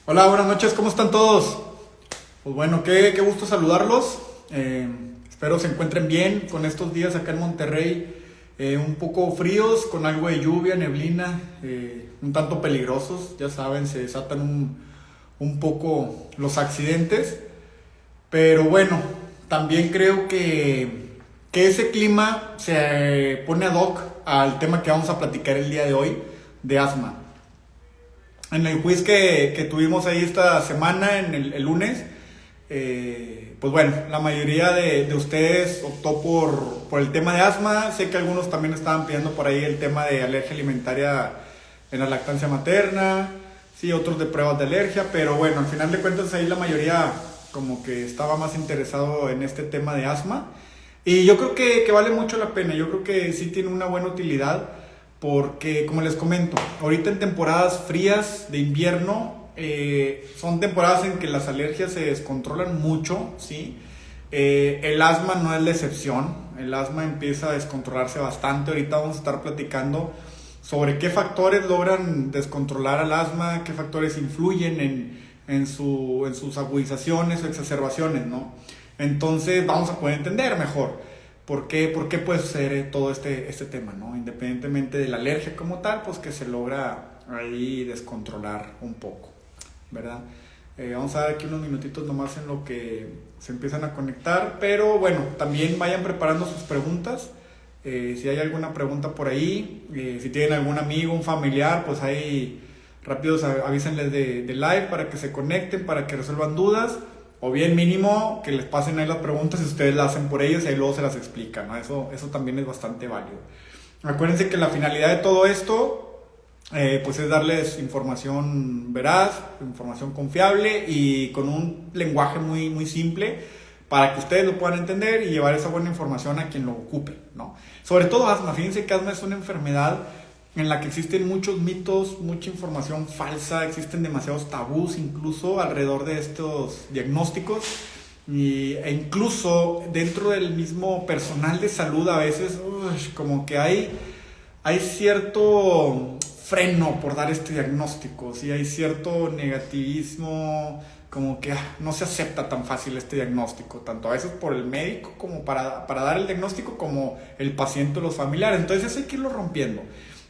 Hola, buenas noches, ¿cómo están todos? Pues bueno, qué gusto saludarlos. Espero se encuentren bien con estos días acá en Monterrey, un poco fríos, con algo de lluvia, neblina, un tanto peligrosos. Ya saben, se desatan un poco los accidentes. Pero bueno, también creo que ese clima se pone ad hoc al tema que vamos a platicar el día de hoy, de asma. En el quiz que tuvimos ahí esta semana, en el lunes, pues bueno, la mayoría de ustedes optó por el tema de asma. Sé que algunos también estaban pidiendo por ahí el tema de alergia alimentaria en la lactancia materna, sí, otros de pruebas de alergia, pero bueno, al final de cuentas ahí la mayoría como que estaba más interesado en este tema de asma. Y yo creo que vale mucho la pena, yo creo que sí tiene una buena utilidad. Porque, como les comento, ahorita en temporadas frías de invierno, son temporadas en que las alergias se descontrolan mucho, ¿sí? El asma no es la excepción, el asma empieza a descontrolarse bastante. Ahorita vamos a estar platicando sobre qué factores logran descontrolar al asma, qué factores influyen en sus agudizaciones o exacerbaciones, ¿no? Entonces vamos a poder entender mejor. ¿Por qué puede suceder todo este tema, ¿no? Independientemente de la alergia como tal, pues que se logra ahí descontrolar un poco, ¿verdad? Vamos a ver aquí unos minutitos nomás en lo que se empiezan a conectar, pero bueno, también vayan preparando sus preguntas. Si hay alguna pregunta por ahí, si tienen algún amigo, un familiar, pues ahí rápidos avísenles de live para que se conecten, para que resuelvan dudas. O bien mínimo que les pasen ahí las preguntas y ustedes las hacen por ellos y ahí luego se las explican, ¿no? Eso también es bastante válido. Acuérdense que la finalidad de todo esto pues es darles información veraz, información confiable y con un lenguaje muy, muy simple para que ustedes lo puedan entender y llevar esa buena información a quien lo ocupe, ¿no? Sobre todo asma. Fíjense que asma es una enfermedad en la que existen muchos mitos, mucha información falsa, existen demasiados tabús incluso alrededor de estos diagnósticos e incluso dentro del mismo personal de salud a veces como que hay cierto freno por dar este diagnóstico, ¿sí? Hay cierto negativismo, como que no se acepta tan fácil este diagnóstico, tanto a veces por el médico como para dar el diagnóstico, como el paciente o los familiares. Entonces eso hay que irlo rompiendo.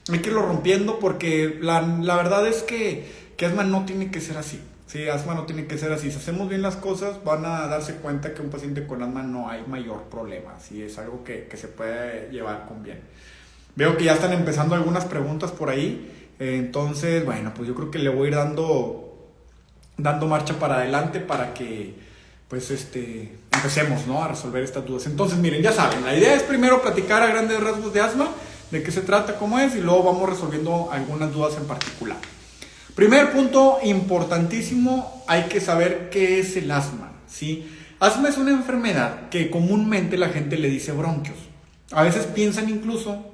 Hay que irlo rompiendo porque la verdad es que asma no tiene que ser así. Sí, asma no tiene que ser así. Si hacemos bien las cosas, van a darse cuenta que un paciente con asma no hay mayor problema. Sí, es algo que se puede llevar con bien. Veo que ya están empezando algunas preguntas por ahí. Entonces, bueno, pues yo creo que le voy a ir dando marcha para adelante para que pues empecemos, ¿no? A resolver estas dudas. Entonces, miren, ya saben, la idea es primero platicar a grandes rasgos de asma, de qué se trata, cómo es, y luego vamos resolviendo algunas dudas en particular. Primer punto importantísimo, hay que saber qué es el asma, ¿sí? Asma es una enfermedad que comúnmente la gente le dice bronquios. A veces piensan incluso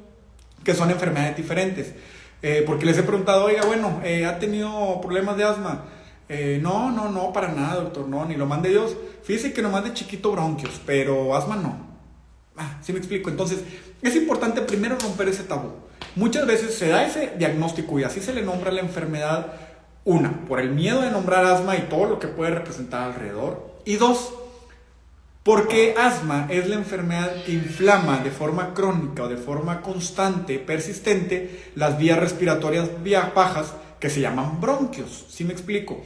que son enfermedades diferentes, porque les he preguntado, oiga, bueno, ¿ha tenido problemas de asma? No, para nada, doctor, no, ni lo mande Dios. Fíjese que nomás de chiquito bronquios, pero asma no. ¿Sí me explico? Entonces, es importante primero romper ese tabú. Muchas veces se da ese diagnóstico y así se le nombra la enfermedad. Una, por el miedo de nombrar asma y todo lo que puede representar alrededor. Y dos, porque asma es la enfermedad que inflama de forma crónica o de forma constante, persistente, las vías respiratorias bajas que se llaman bronquios. ¿Sí me explico?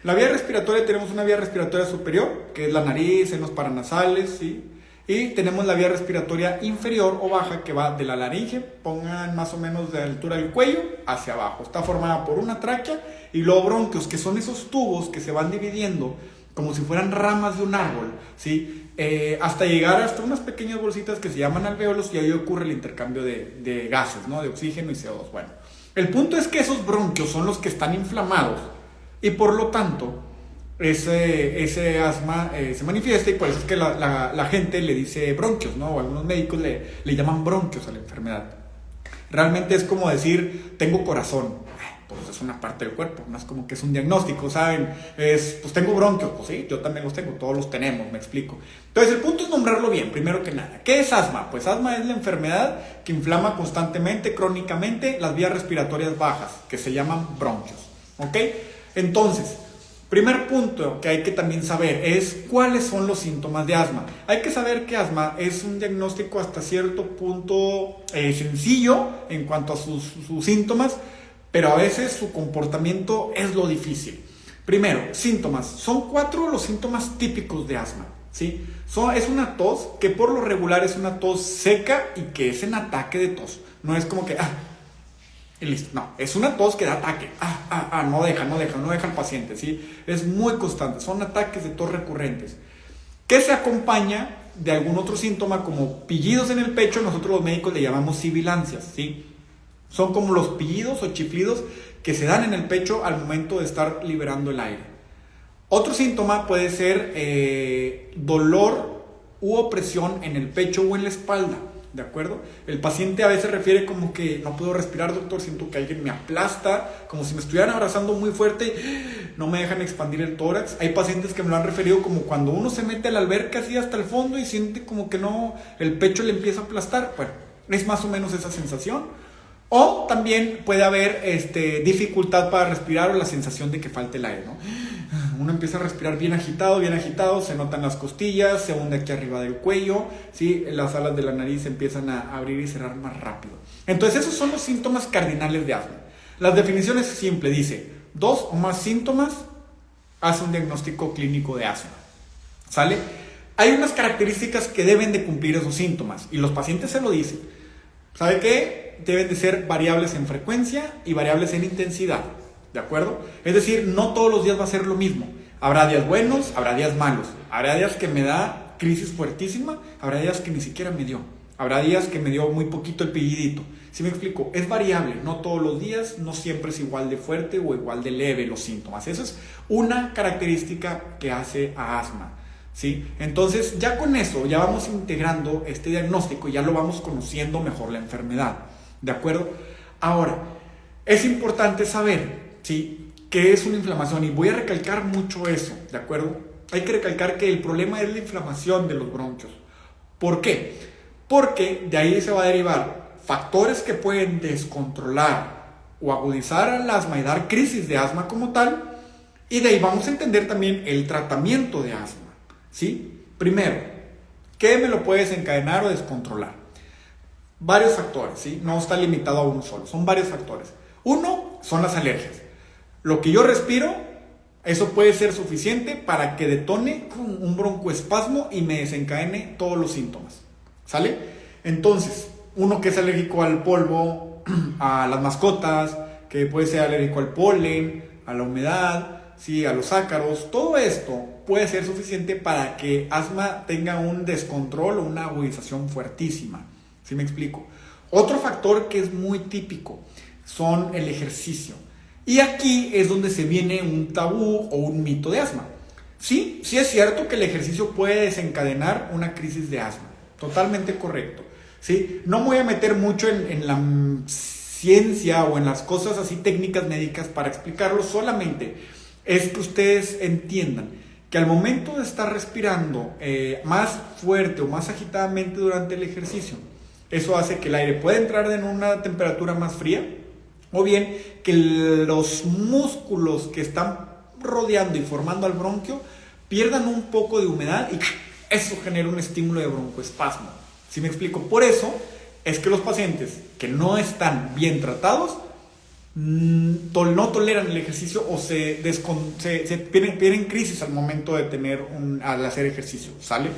La vía respiratoria, tenemos una vía respiratoria superior, que es la nariz, senos paranasales, ¿sí? Y tenemos la vía respiratoria inferior o baja, que va de la laringe, pongan más o menos de altura del cuello hacia abajo. Está formada por una tráquea y luego bronquios, que son esos tubos que se van dividiendo como si fueran ramas de un árbol, ¿sí? Hasta llegar hasta unas pequeñas bolsitas que se llaman alvéolos, y ahí ocurre el intercambio de gases, ¿no? De oxígeno y CO2. Bueno, el punto es que esos bronquios son los que están inflamados y por lo tanto ese asma se manifiesta, y por eso es que la gente le dice bronquios, ¿no? O algunos médicos le llaman bronquios a la enfermedad. Realmente es como decir, tengo corazón. Pues es una parte del cuerpo, no es como que es un diagnóstico, ¿saben? Pues tengo bronquios, pues sí, yo también los tengo, todos los tenemos, me explico. Entonces el punto es nombrarlo bien, primero que nada. ¿Qué es asma? Pues asma es la enfermedad que inflama constantemente, crónicamente, las vías respiratorias bajas, que se llaman bronquios, ¿ok? Entonces, Primer punto que hay que también saber es cuáles son los síntomas de asma. Hay que saber que asma es un diagnóstico hasta cierto punto sencillo en cuanto a sus síntomas, pero a veces su comportamiento es lo difícil. Primero, síntomas. Son 4 los síntomas típicos de asma, ¿sí? Es una tos que por lo regular es una tos seca y que es en ataque de tos. No es como que, y listo. No, es una tos que da ataque. No deja al paciente, ¿sí? Es muy constante. Son ataques de tos recurrentes. Que se acompaña de algún otro síntoma como pillidos en el pecho. Nosotros los médicos le llamamos sibilancias, ¿sí? Son como los pillidos o chiflidos que se dan en el pecho al momento de estar liberando el aire. Otro síntoma puede ser dolor u opresión en el pecho o en la espalda, ¿de acuerdo? El paciente a veces refiere como que no puedo respirar, doctor, siento que alguien me aplasta, como si me estuvieran abrazando muy fuerte, no me dejan expandir el tórax. Hay pacientes que me lo han referido como cuando uno se mete a la alberca así hasta el fondo y siente como que no, el pecho le empieza a aplastar. Bueno, es más o menos esa sensación. O también puede haber dificultad para respirar o la sensación de que falte el aire, ¿no? Uno empieza a respirar bien agitado, se notan las costillas, se hunde aquí arriba del cuello, ¿sí? Las alas de la nariz se empiezan a abrir y cerrar más rápido. Entonces esos son los síntomas cardinales de asma. Las definiciones es simple, dice, 2 o más síntomas hace un diagnóstico clínico de asma, ¿sale? Hay unas características que deben de cumplir esos síntomas y los pacientes se lo dicen. ¿Sabe qué? Deben de ser variables en frecuencia y variables en intensidad, ¿de acuerdo? Es decir, no todos los días va a ser lo mismo. Habrá días buenos, habrá días malos. Habrá días que me da crisis fuertísima, habrá días que ni siquiera me dio. Habrá días que me dio muy poquito el pillidito. ¿Sí me explico? Es variable, no todos los días, no siempre es igual de fuerte o igual de leve los síntomas. Esa es una característica que hace a asma, ¿sí? Entonces ya con eso ya vamos integrando este diagnóstico y ya lo vamos conociendo mejor la enfermedad, ¿de acuerdo? Ahora, es importante saber, ¿sí?, qué es una inflamación y voy a recalcar mucho eso, ¿de acuerdo? Hay que recalcar que el problema es la inflamación de los bronquios. ¿Por qué? Porque de ahí se va a derivar factores que pueden descontrolar o agudizar el asma y dar crisis de asma como tal, y de ahí vamos a entender también el tratamiento de asma, ¿sí? Primero, ¿qué me lo puede desencadenar o descontrolar? Varios factores, ¿sí? No está limitado a uno solo, son varios factores. Uno son las alergias. Lo que yo respiro, eso puede ser suficiente para que detone un broncoespasmo y me desencadene todos los síntomas, ¿sale? Entonces, uno que es alérgico al polvo, a las mascotas, que puede ser alérgico al polen, a la humedad, ¿sí?, a los ácaros, todo esto puede ser suficiente para que asma tenga un descontrol o una agudización fuertísima. ¿Sí me explico? Otro factor que es muy típico son el ejercicio. Y aquí es donde se viene un tabú o un mito de asma. Sí, sí es cierto que el ejercicio puede desencadenar una crisis de asma. Totalmente correcto, ¿sí? No me voy a meter mucho en la ciencia o en las cosas así técnicas médicas para explicarlo. Solamente es que ustedes entiendan que al momento de estar respirando más fuerte o más agitadamente durante el ejercicio, eso hace que el aire pueda entrar en una temperatura más fría, o bien que los músculos que están rodeando y formando al bronquio pierdan un poco de humedad y eso genera un estímulo de broncoespasmo. ¿Sí me explico? Por eso es que los pacientes que no están bien tratados no toleran el ejercicio o pierden crisis al momento de al hacer ejercicio, ¿sale?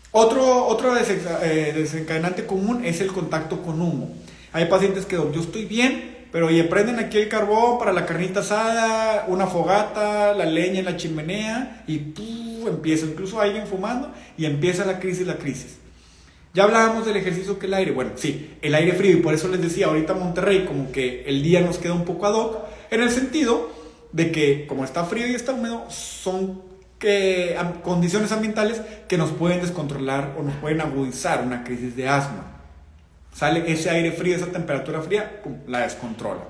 Otro desencadenante común es el contacto con humo. Hay pacientes que yo estoy bien, pero oye, prenden aquí el carbón para la carnita asada, una fogata, la leña en la chimenea y empieza, incluso alguien fumando y empieza la crisis. Ya hablábamos del ejercicio que el aire, bueno, sí, el aire frío, y por eso les decía ahorita Monterrey como que el día nos queda un poco ad hoc, en el sentido de que como está frío y está húmedo, son condiciones ambientales que nos pueden descontrolar o nos pueden agudizar una crisis de asma. Sale ese aire frío, esa temperatura fría, la descontrola.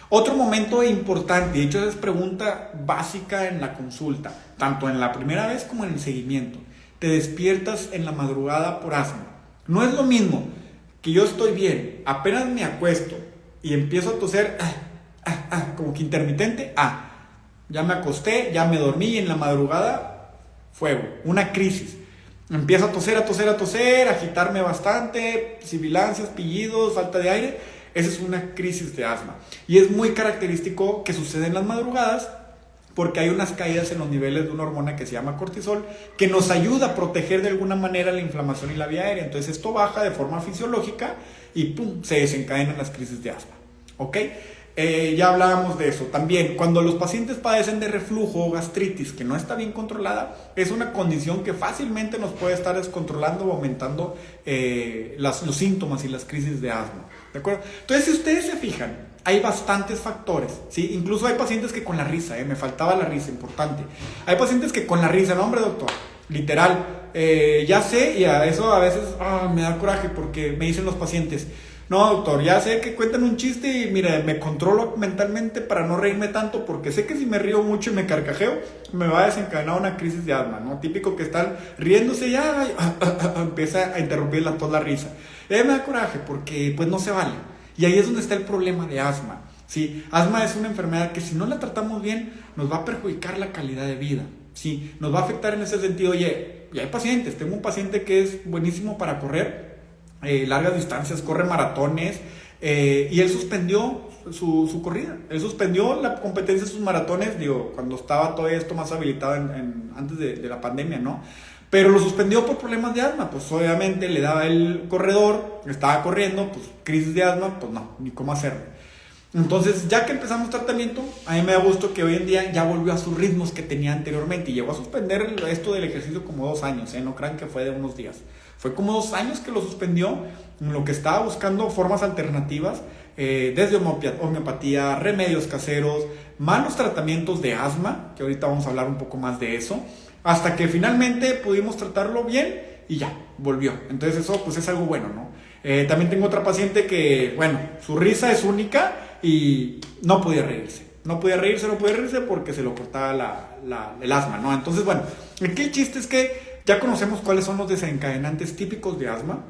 Otro momento importante, de hecho es pregunta básica en la consulta, tanto en la primera vez como en el seguimiento. Te despiertas en la madrugada por asma. No es lo mismo que yo estoy bien, apenas me acuesto y empiezo a toser como que intermitente, Ya me acosté, ya me dormí y en la madrugada, fuego, una crisis. Empiezo a toser, a toser, a toser, a agitarme bastante, sibilancias, pillidos, falta de aire. Esa es una crisis de asma. Y es muy característico que sucede en las madrugadas porque hay unas caídas en los niveles de una hormona que se llama cortisol que nos ayuda a proteger de alguna manera la inflamación y la vía aérea. Entonces esto baja de forma fisiológica y ¡pum!, se desencadenan las crisis de asma. ¿Ok? Ya hablábamos de eso. También, cuando los pacientes padecen de reflujo o gastritis que no está bien controlada, es una condición que fácilmente nos puede estar descontrolando o aumentando los síntomas y las crisis de asma. ¿De acuerdo? Entonces, si ustedes se fijan, hay bastantes factores, ¿sí? Incluso hay pacientes que con la risa, me faltaba la risa, importante. Hay pacientes que con la risa, no, hombre, doctor, literal, ya sé, y a eso a veces me da coraje porque me dicen los pacientes, no, doctor, ya sé que cuentan un chiste y mire, me controlo mentalmente para no reírme tanto porque sé que si me río mucho y me carcajeo, me va a desencadenar una crisis de asma, ¿no? Típico que están riéndose y ya empieza a interrumpir la risa. Me da coraje porque pues no se vale. Y ahí es donde está el problema de asma, ¿sí? Asma es una enfermedad que si no la tratamos bien, nos va a perjudicar la calidad de vida, ¿sí? Nos va a afectar en ese sentido. Oye, y hay pacientes, tengo un paciente que es buenísimo para correr, largas distancias, corre maratones, y él suspendió su corrida. Él suspendió la competencia de sus maratones, digo, cuando estaba todo esto más habilitado antes de la pandemia, ¿no? Pero lo suspendió por problemas de asma. Pues obviamente le daba el corredor, estaba corriendo, pues crisis de asma, pues no, ni cómo hacerlo. Entonces, ya que empezamos tratamiento, a mí me da gusto que hoy en día ya volvió a sus ritmos que tenía anteriormente y llegó a suspender esto del ejercicio como 2 años, no crean que fue de unos días. Fue como 2 años que lo suspendió, en lo que estaba buscando formas alternativas, desde homeopatía, remedios caseros, malos tratamientos de asma, que ahorita vamos a hablar un poco más de eso, hasta que finalmente pudimos tratarlo bien y ya, volvió. Entonces eso pues es algo bueno, ¿no? También tengo otra paciente que, bueno, su risa es única y no podía reírse. No podía reírse porque se lo cortaba el asma, ¿no? Entonces, bueno, aquí el chiste es que ya conocemos cuáles son los desencadenantes típicos de asma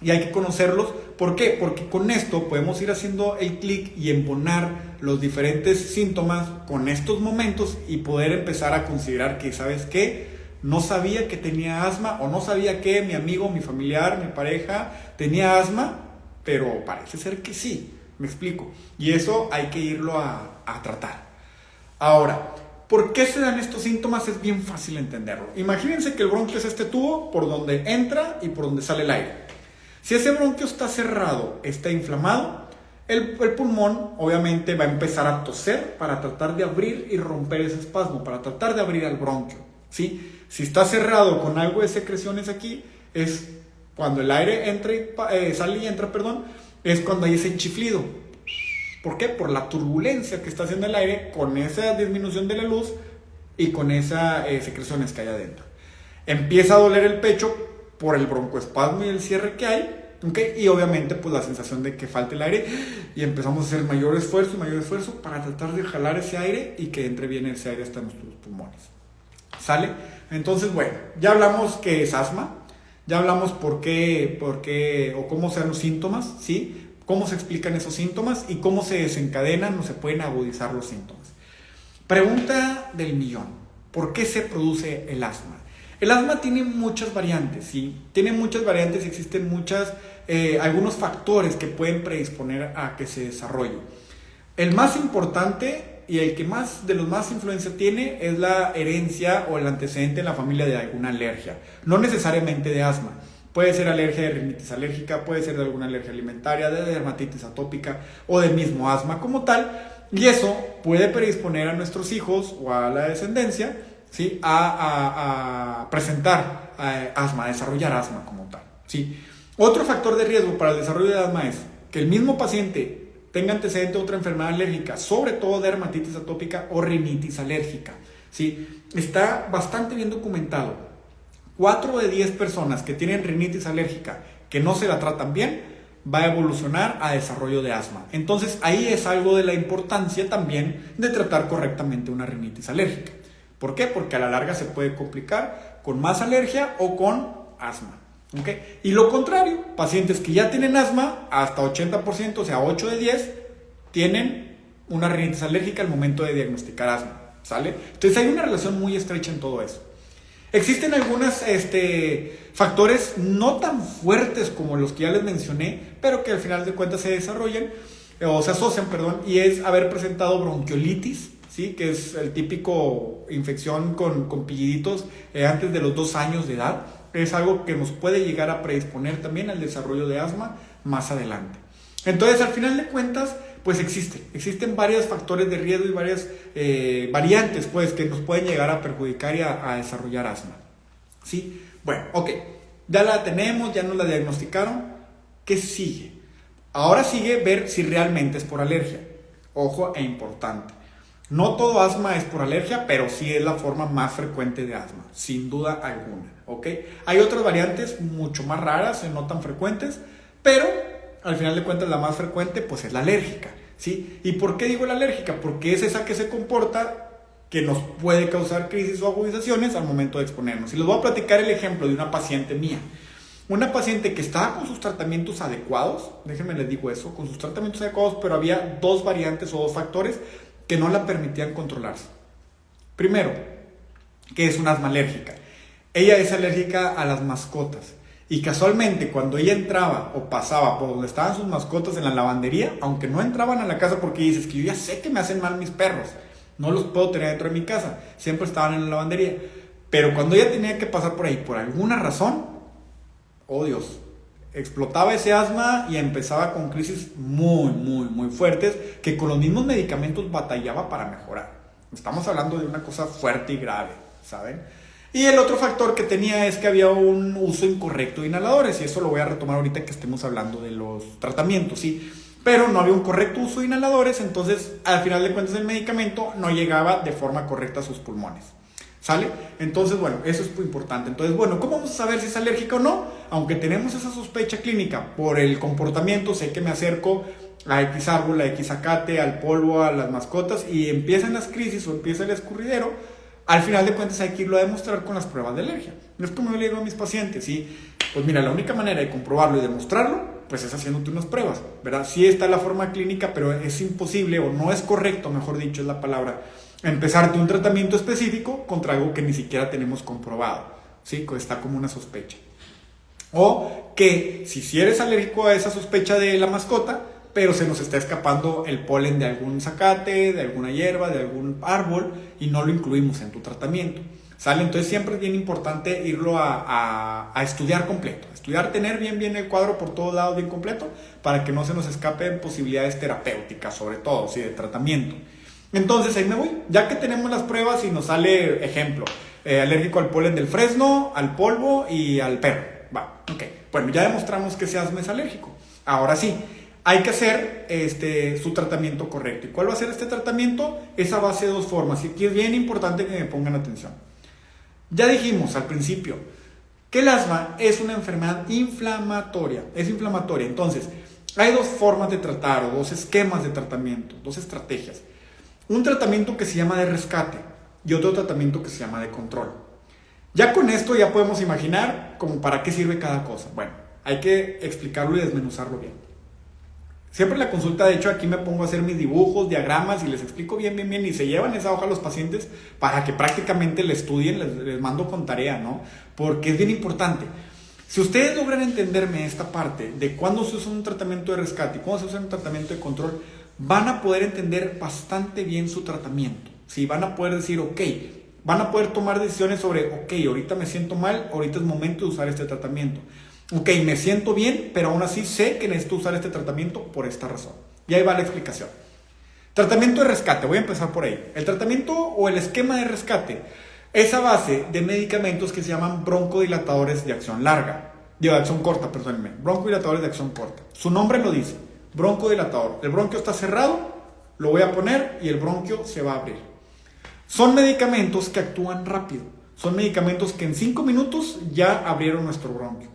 y hay que conocerlos. ¿Por qué? Porque con esto podemos ir haciendo el clic y embonar los diferentes síntomas con estos momentos y poder empezar a considerar que, ¿sabes qué? No sabía que tenía asma o no sabía que mi amigo, mi familiar, mi pareja tenía asma, pero parece ser que sí, me explico. Y eso hay que irlo a tratar. Ahora, ¿por qué se dan estos síntomas? Es bien fácil entenderlo. Imagínense que el bronquio es este tubo por donde entra y por donde sale el aire. Si ese bronquio está cerrado, está inflamado, el pulmón obviamente va a empezar a toser para tratar de abrir y romper ese espasmo, para tratar de abrir al bronquio, ¿sí? Si está cerrado con algo de secreciones aquí, es cuando el aire sale y entra, es cuando hay ese chiflido. ¿Por qué? Por la turbulencia que está haciendo el aire con esa disminución de la luz y con esas secreciones que hay adentro. Empieza a doler el pecho por el broncoespasmo y el cierre que hay, ¿okay? Y obviamente pues la sensación de que falta el aire y empezamos a hacer mayor esfuerzo para tratar de jalar ese aire y que entre bien ese aire hasta nuestros pulmones. ¿Sale? Entonces, bueno, ya hablamos qué es asma, ya hablamos por qué o cómo sean los síntomas, ¿sí? Cómo se explican esos síntomas y cómo se desencadenan o se pueden agudizar los síntomas. Pregunta del millón: ¿por qué se produce el asma? El asma tiene muchas variantes, ¿sí? Tiene muchas variantes y existen algunos factores que pueden predisponer a que se desarrolle. El más importante y el que de los más influencia tiene es la herencia o el antecedente en la familia de alguna alergia, no necesariamente de asma. Puede ser alergia de rinitis alérgica, puede ser de alguna alergia alimentaria, de dermatitis atópica o del mismo asma como tal, y eso puede predisponer a nuestros hijos o a la descendencia, ¿sí? a presentar asma, a desarrollar asma como tal, ¿sí? Otro factor de riesgo para el desarrollo de asma es que el mismo paciente tenga antecedente de otra enfermedad alérgica, sobre todo dermatitis atópica o rinitis alérgica, ¿sí? Está bastante bien documentado. 4 de 10 personas que tienen rinitis alérgica que no se la tratan bien, va a evolucionar a desarrollo de asma. Entonces ahí es algo de la importancia también de tratar correctamente una rinitis alérgica. ¿Por qué? Porque a la larga se puede complicar con más alergia o con asma. ¿Okay? Y lo contrario, pacientes que ya tienen asma, hasta 80%, o sea 8 de 10, tienen una rinitis alérgica al momento de diagnosticar asma. ¿sale? Entonces hay una relación muy estrecha en todo eso. Existen algunos factores no tan fuertes como los que ya les mencioné, pero que al final de cuentas se desarrollan, o se asocian, perdón, y es haber presentado bronquiolitis, ¿sí? Que es el típico infección con pilliditos antes de los 2 años de edad. Es algo que nos puede llegar a predisponer también al desarrollo de asma más adelante. Entonces, al final de cuentas, pues existen varios factores de riesgo y varias variantes, pues, que nos pueden llegar a perjudicar y a desarrollar asma, ¿sí? Bueno, ok, ya la tenemos, ya nos la diagnosticaron. ¿Qué sigue? Ahora sigue ver si realmente es por alergia. Ojo, e importante. No todo asma es por alergia, pero sí es la forma más frecuente de asma, sin duda alguna, ¿ok? Hay otras variantes mucho más raras, no tan frecuentes, pero al final de cuentas la más frecuente pues es la alérgica, ¿sí? ¿Y por qué digo la alérgica? Porque es esa que se comporta que nos puede causar crisis o agudizaciones al momento de exponernos. Y les voy a platicar el ejemplo de una paciente mía. Una paciente que estaba con sus tratamientos adecuados, déjenme les digo eso, con sus tratamientos adecuados, pero había 2 variantes o 2 factores que no la permitían controlarse. Primero, que es un asma alérgica. Ella es alérgica a las mascotas. Y casualmente cuando ella entraba o pasaba por donde estaban sus mascotas en la lavandería, aunque no entraban a la casa porque dices que yo ya sé que me hacen mal mis perros, no los puedo tener dentro de mi casa, siempre estaban en la lavandería. Pero cuando ella tenía que pasar por ahí por alguna razón, oh Dios, explotaba ese asma y empezaba con crisis muy fuertes que con los mismos medicamentos batallaba para mejorar. Estamos hablando de una cosa fuerte y grave, ¿saben? Y el otro factor que tenía es que había un uso incorrecto de inhaladores, y eso lo voy a retomar ahorita que estemos hablando de los tratamientos, ¿sí? Pero no había un correcto uso de inhaladores, entonces al final de cuentas el medicamento no llegaba de forma correcta a sus pulmones, ¿sale? Entonces, bueno, eso es muy importante. Entonces, bueno, ¿cómo vamos a saber si es alérgica o no? Aunque tenemos esa sospecha clínica por el comportamiento, sé que me acerco a X árbol, a X zacate, al polvo, a las mascotas, y empiezan las crisis o empieza el escurridero. Al final de cuentas hay que irlo a demostrar con las pruebas de alergia. No es como yo le digo a mis pacientes, ¿sí? Pues mira, la única manera de comprobarlo y demostrarlo, pues es haciéndote unas pruebas, ¿verdad? Sí está la forma clínica, pero es imposible, o no es correcto, mejor dicho es la palabra, empezarte un tratamiento específico contra algo que ni siquiera tenemos comprobado, ¿sí? Está como una sospecha. O que si eres alérgico a esa sospecha de la mascota, pero se nos está escapando el polen de algún zacate, de alguna hierba, de algún árbol, y no lo incluimos en tu tratamiento, ¿sale? Entonces siempre es bien importante irlo a estudiar completo, estudiar, tener bien el cuadro por todos lados bien completo, para que no se nos escapen posibilidades terapéuticas, sobre todo, ¿sí? De tratamiento. Entonces ahí me voy, ya que tenemos las pruebas y nos sale, ejemplo, alérgico al polen del fresno, al polvo y al perro, va, ok, bueno, ya demostramos que ese asma es alérgico. Ahora sí, hay que hacer su tratamiento correcto. ¿Y cuál va a ser este tratamiento? Es a base de 2 formas. Y aquí es bien importante que me pongan atención. Ya dijimos al principio que el asma es una enfermedad inflamatoria. Es inflamatoria. Entonces, hay 2 formas de tratar, o 2 esquemas de tratamiento, 2 estrategias. Un tratamiento que se llama de rescate y otro tratamiento que se llama de control. Ya con esto ya podemos imaginar como para qué sirve cada cosa. Bueno, hay que explicarlo y desmenuzarlo bien. Siempre en la consulta, de hecho, aquí me pongo a hacer mis dibujos, diagramas y les explico bien, y se llevan esa hoja a los pacientes para que prácticamente la estudien, les mando con tarea, ¿no? Porque es bien importante. Si ustedes logran entenderme esta parte de cuándo se usa un tratamiento de rescate y cuándo se usa un tratamiento de control, van a poder entender bastante bien su tratamiento, ¿sí? Van a poder decir, ok, van a poder tomar decisiones sobre, ok, ahorita me siento mal, ahorita es momento de usar este tratamiento. Ok, me siento bien, pero aún así sé que necesito usar este tratamiento por esta razón. Y ahí va la explicación. Tratamiento de rescate, voy a empezar por ahí. El tratamiento o el esquema de rescate es a base de medicamentos que se llaman broncodilatadores de acción larga. De acción corta, perdónenme. Broncodilatadores de acción corta. Su nombre lo dice, broncodilatador. El bronquio está cerrado, lo voy a poner y el bronquio se va a abrir. Son medicamentos que actúan rápido. Son medicamentos que en 5 minutos ya abrieron nuestro bronquio.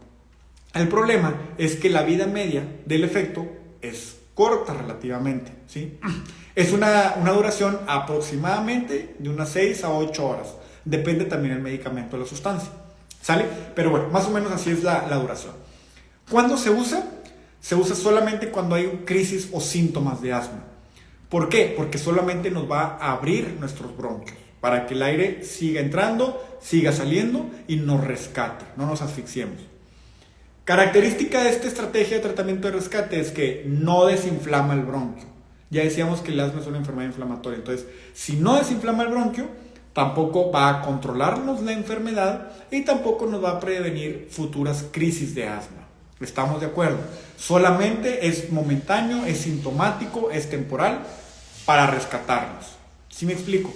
El problema es que la vida media del efecto es corta relativamente, ¿sí? Es una duración aproximadamente de unas 6 a 8 horas. Depende también del medicamento, de la sustancia, ¿sale? Pero bueno, más o menos así es la duración. ¿Cuándo se usa? Se usa solamente cuando hay crisis o síntomas de asma. ¿Por qué? Porque solamente nos va a abrir nuestros bronquios para que el aire siga entrando, siga saliendo y nos rescate, no nos asfixiemos. Característica de esta estrategia de tratamiento de rescate es que no desinflama el bronquio. Ya decíamos que el asma es una enfermedad inflamatoria, entonces si no desinflama el bronquio, tampoco va a controlarnos la enfermedad y tampoco nos va a prevenir futuras crisis de asma. ¿Estamos de acuerdo? Solamente es momentáneo, es sintomático, es temporal para rescatarnos. ¿Sí me explico?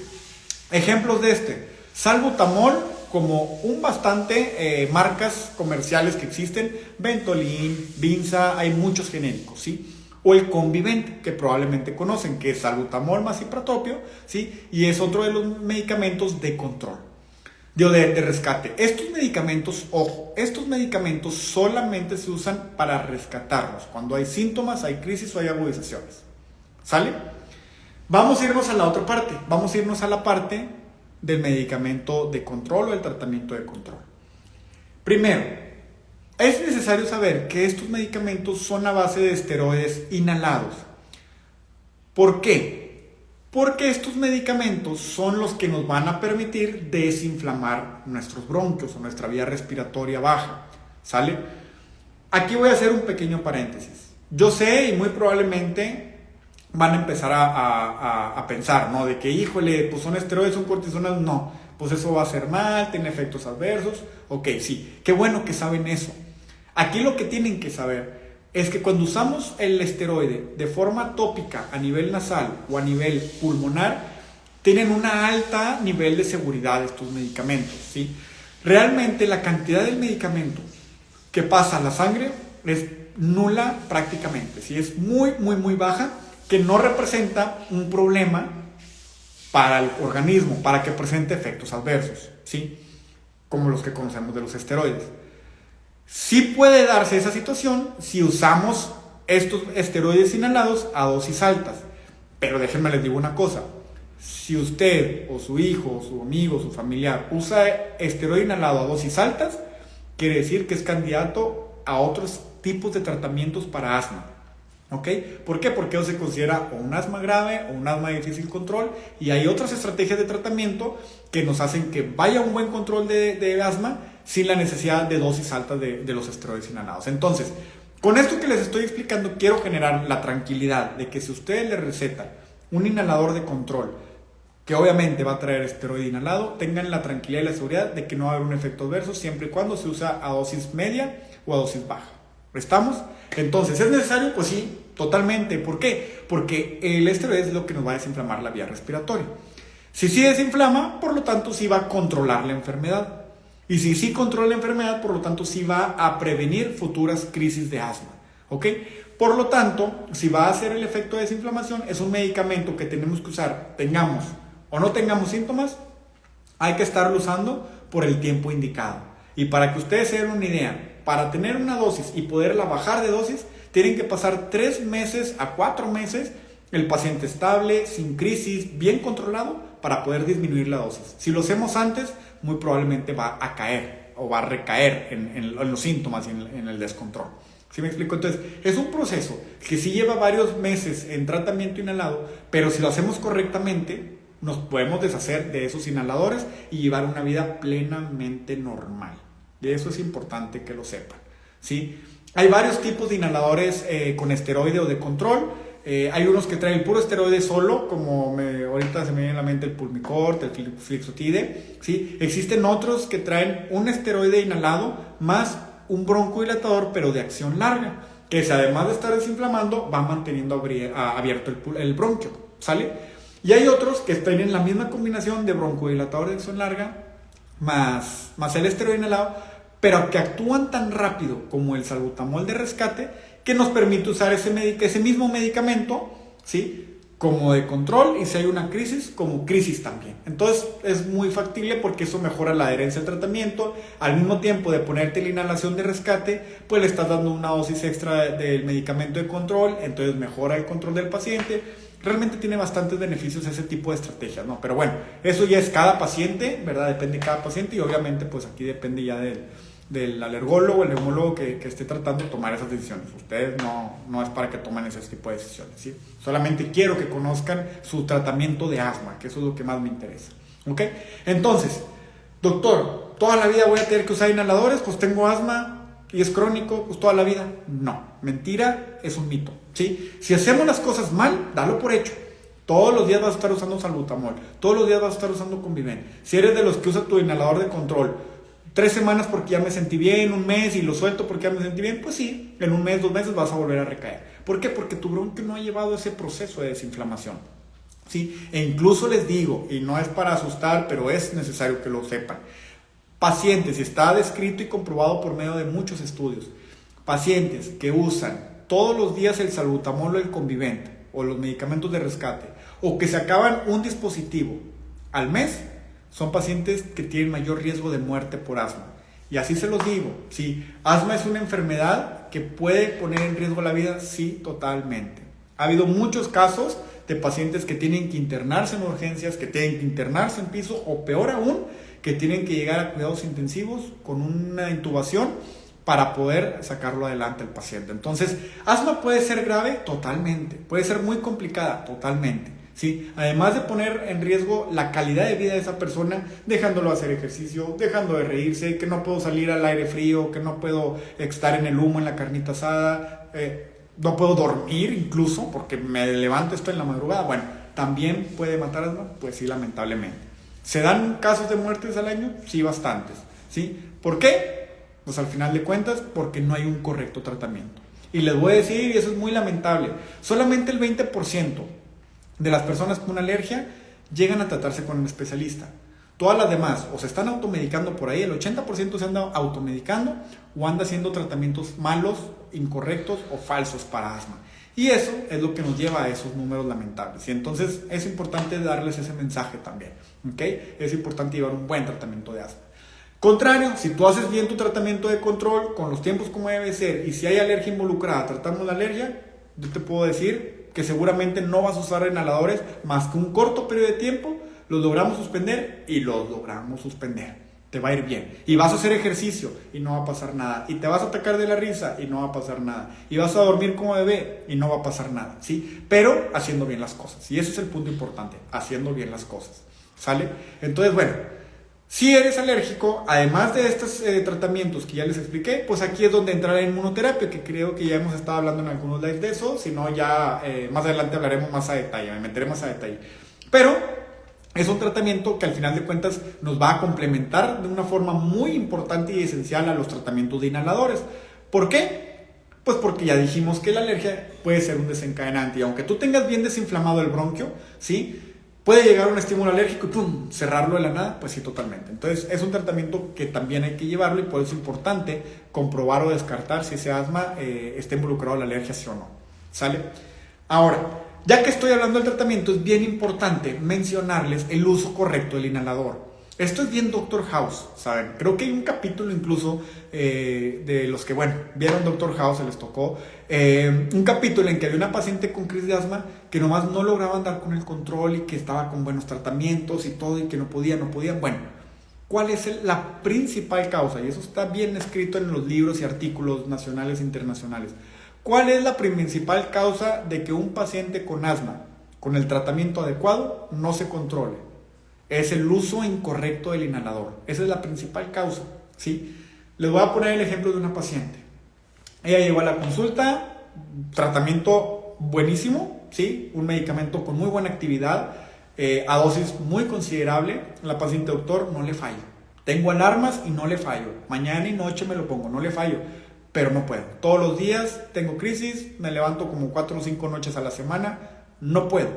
Ejemplos de salbutamol, como un bastante marcas comerciales que existen, Ventolin, Vinza, hay muchos genéricos, ¿sí? O el Convivent, que probablemente conocen, que es salbutamol más cipratropio, ¿sí? Y es otro de los medicamentos de control, de rescate. Estos medicamentos, ojo, estos medicamentos solamente se usan para rescatarnos, cuando hay síntomas, hay crisis o hay agudizaciones. ¿Sale? Vamos a irnos a la otra parte, vamos a irnos a la parte del medicamento de control o del tratamiento de control. Primero, es necesario saber que estos medicamentos son a base de esteroides inhalados. ¿Por qué? Porque estos medicamentos son los que nos van a permitir desinflamar nuestros bronquios o nuestra vía respiratoria baja. ¿Sale? Aquí voy a hacer un pequeño paréntesis. Yo sé y muy probablemente van a empezar a pensar, ¿no? De que, híjole, pues son esteroides, son cortisonas, no. Pues eso va a hacer mal, tiene efectos adversos. Ok, sí, qué bueno que saben eso. Aquí lo que tienen que saber es que cuando usamos el esteroide de forma tópica a nivel nasal o a nivel pulmonar, tienen un alto nivel de seguridad estos medicamentos, ¿sí? Realmente la cantidad del medicamento que pasa a la sangre es nula prácticamente, ¿sí? Es muy, muy, muy baja, que no representa un problema para el organismo, para que presente efectos adversos, ¿sí? Como los que conocemos de los esteroides. Sí puede darse esa situación si usamos estos esteroides inhalados a dosis altas, pero déjenme les digo una cosa, si usted o su hijo, o su amigo, o su familiar usa esteroide inhalado a dosis altas, quiere decir que es candidato a otros tipos de tratamientos para asma. ¿Ok? ¿Por qué? Porque eso se considera o un asma grave o un asma de difícil control, y hay otras estrategias de tratamiento que nos hacen que vaya un buen control de asma sin la necesidad de dosis altas de los esteroides inhalados. Entonces, con esto que les estoy explicando, quiero generar la tranquilidad de que si ustedes le recetan un inhalador de control que obviamente va a traer esteroide inhalado, tengan la tranquilidad y la seguridad de que no va a haber un efecto adverso siempre y cuando se usa a dosis media o a dosis baja. ¿Estamos? Entonces, ¿es necesario? Pues sí, totalmente. ¿Por qué? Porque el esteroide es lo que nos va a desinflamar la vía respiratoria. Si sí desinflama, por lo tanto sí va a controlar la enfermedad. Y si sí controla la enfermedad, por lo tanto sí va a prevenir futuras crisis de asma. ¿Ok? Por lo tanto, si va a hacer el efecto de desinflamación, es un medicamento que tenemos que usar, tengamos o no tengamos síntomas, hay que estarlo usando por el tiempo indicado. Y para que ustedes se den una idea, para tener una dosis y poderla bajar de dosis, tienen que pasar 3 meses a 4 meses el paciente estable, sin crisis, bien controlado, para poder disminuir la dosis. Si lo hacemos antes, muy probablemente va a caer o va a recaer en los síntomas y en el descontrol. ¿Sí me explico? Entonces, es un proceso que sí lleva varios meses en tratamiento inhalado, pero si lo hacemos correctamente, nos podemos deshacer de esos inhaladores y llevar una vida plenamente normal. Y eso es importante que lo sepan, ¿sí? Hay varios tipos de inhaladores con esteroide o de control. Hay unos que traen el puro esteroide solo, como ahorita se me viene a la mente el Pulmicort, el Flixotide, ¿sí? Existen otros que traen un esteroide inhalado más un broncodilatador, pero de acción larga, que además de estar desinflamando, va manteniendo abierto el bronquio, ¿sale? Y hay otros que tienen la misma combinación de broncodilatador de acción larga más el esteroide inhalado, pero que actúan tan rápido como el salbutamol de rescate, que nos permite usar ese mismo medicamento, ¿sí? Como de control, y si hay una crisis, como crisis también. Entonces es muy factible porque eso mejora la adherencia al tratamiento. Al mismo tiempo de ponerte la inhalación de rescate, pues le estás dando una dosis extra del medicamento de control, entonces mejora el control del paciente. Realmente tiene bastantes beneficios ese tipo de estrategias, ¿no? Pero bueno, eso ya es cada paciente, ¿verdad? Depende de cada paciente, y obviamente pues aquí depende ya de del alergólogo, el neumólogo que esté tratando de tomar esas decisiones. Ustedes no es para que tomen ese tipo de decisiones, ¿sí? Solamente quiero que conozcan su tratamiento de asma, que eso es lo que más me interesa, ¿ok? Entonces, doctor, ¿toda la vida voy a tener que usar inhaladores? Pues tengo asma y es crónico, pues toda la vida. No, mentira, es un mito, ¿sí? Si hacemos las cosas mal, dalo por hecho. Todos los días vas a estar usando salbutamol, todos los días vas a estar usando Conviven. Si eres de los que usa tu inhalador de control 3 semanas porque ya me sentí bien, un mes y lo suelto porque ya me sentí bien, pues sí, en un mes, 2 meses vas a volver a recaer. ¿Por qué? Porque tu bronquio no ha llevado ese proceso de desinflamación, ¿sí? E incluso les digo, y no es para asustar, pero es necesario que lo sepan, pacientes, y está descrito y comprobado por medio de muchos estudios, pacientes que usan todos los días el salbutamol o el Convivent o los medicamentos de rescate, o que se acaban un dispositivo al mes, son pacientes que tienen mayor riesgo de muerte por asma. Y así se los digo, ¿sí? Asma es una enfermedad que puede poner en riesgo la vida, sí, totalmente. Ha habido muchos casos de pacientes que tienen que internarse en urgencias, que tienen que internarse en piso, o peor aún, que tienen que llegar a cuidados intensivos con una intubación para poder sacarlo adelante el paciente. Entonces, asma puede ser grave, totalmente. Puede ser muy complicada, totalmente. ¿Sí? Además de poner en riesgo la calidad de vida de esa persona, dejándolo hacer ejercicio, dejando de reírse, que no puedo salir al aire frío, que no puedo estar en el humo, en la carnita asada, no puedo dormir incluso porque me levanto esto en la madrugada. Bueno, también puede matar asma, pues sí, lamentablemente. ¿Se dan casos de muertes al año? Sí, bastantes, ¿sí? ¿Por qué? Pues al final de cuentas, porque no hay un correcto tratamiento. Y les voy a decir, y eso es muy lamentable, solamente el 20% de las personas con una alergia llegan a tratarse con un especialista. Todas las demás o se están automedicando por ahí, el 80% se anda automedicando o anda haciendo tratamientos malos, incorrectos o falsos para asma. Y eso es lo que nos lleva a esos números lamentables. Y entonces es importante darles ese mensaje también, ¿ok? Es importante llevar un buen tratamiento de asma. Contrario, si tú haces bien tu tratamiento de control, con los tiempos como debe ser, y si hay alergia involucrada, tratamos la alergia, yo te puedo decir que seguramente no vas a usar inhaladores más que un corto periodo de tiempo, los logramos suspender y los logramos suspender. Te va a ir bien. Y vas a hacer ejercicio y no va a pasar nada. Y te vas a atacar de la risa y no va a pasar nada. Y vas a dormir como bebé y no va a pasar nada, ¿sí? Pero haciendo bien las cosas. Y ese es el punto importante, haciendo bien las cosas, ¿sale? Entonces, bueno, si eres alérgico, además de estos tratamientos que ya les expliqué, pues aquí es donde entra la inmunoterapia, que creo que ya hemos estado hablando en algunos lives de eso, si no ya más adelante hablaremos más a detalle, me meteré más a detalle. Pero es un tratamiento que al final de cuentas nos va a complementar de una forma muy importante y esencial a los tratamientos de inhaladores. ¿Por qué? Pues porque ya dijimos que la alergia puede ser un desencadenante y aunque tú tengas bien desinflamado el bronquio, ¿sí?, puede llegar un estímulo alérgico y ¡pum!, cerrarlo de la nada, pues sí, totalmente. Entonces es un tratamiento que también hay que llevarlo y por eso es importante comprobar o descartar si ese asma está involucrado en la alergia, sí o no. ¿Sale? Ahora, ya que estoy hablando del tratamiento, es bien importante mencionarles el uso correcto del inhalador. Esto es bien Doctor House, ¿saben? Creo que hay un capítulo incluso de los que, bueno, vieron Doctor House, se les tocó, un capítulo en que había una paciente con crisis de asma que nomás no lograba andar con el control y que estaba con buenos tratamientos y todo y que no podían. Bueno, ¿cuál es la principal causa? Y eso está bien escrito en los libros y artículos nacionales e internacionales. ¿Cuál es la principal causa de que un paciente con asma, con el tratamiento adecuado, no se controle? Es el uso incorrecto del inhalador. Esa es la principal causa, ¿sí? Les voy a poner el ejemplo de una paciente. Ella llegó a la consulta, tratamiento buenísimo, ¿sí? Un medicamento con muy buena actividad, a dosis muy considerable. La paciente, doctor, no le fallo. Tengo alarmas y no le fallo. Mañana y noche me lo pongo, no le fallo. Pero no puedo. Todos los días tengo crisis, me levanto como 4 o 5 noches a la semana, no puedo.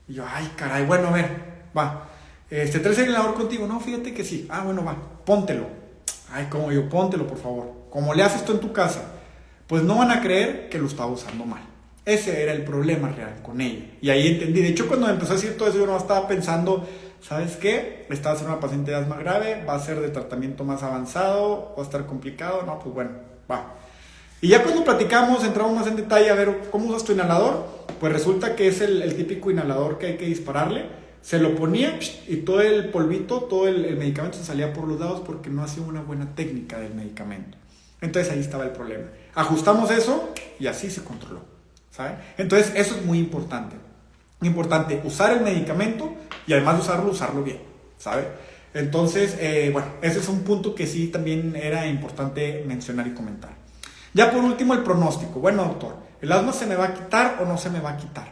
Y yo, ay, caray, bueno, a ver, va. ¿Traes el inhalador contigo? No, fíjate que sí. Ah, bueno, va, póntelo. Ay, como yo, póntelo, por favor. Como le haces tú en tu casa. Pues no van a creer que lo estaba usando mal. Ese era el problema real con ella. Y ahí entendí. De hecho, cuando me empezó a decir todo eso, yo no estaba pensando, ¿sabes qué? Esta va a ser una paciente de asma grave, va a ser de tratamiento más avanzado, va a estar complicado. No, pues bueno, va. Y ya cuando platicamos, entramos más en detalle a ver cómo usas tu inhalador. Pues resulta que es el típico inhalador que hay que dispararle. Se lo ponía y todo el polvito, todo el medicamento se salía por los lados porque no hacía una buena técnica del medicamento. Entonces ahí estaba el problema. Ajustamos eso y así se controló, ¿sabe? Entonces eso es muy importante. Importante usar el medicamento y además de usarlo bien, ¿sabe? Entonces, bueno, ese es un punto que sí también era importante mencionar y comentar. Ya por último, el pronóstico. Bueno, doctor, ¿el asma se me va a quitar o no se me va a quitar?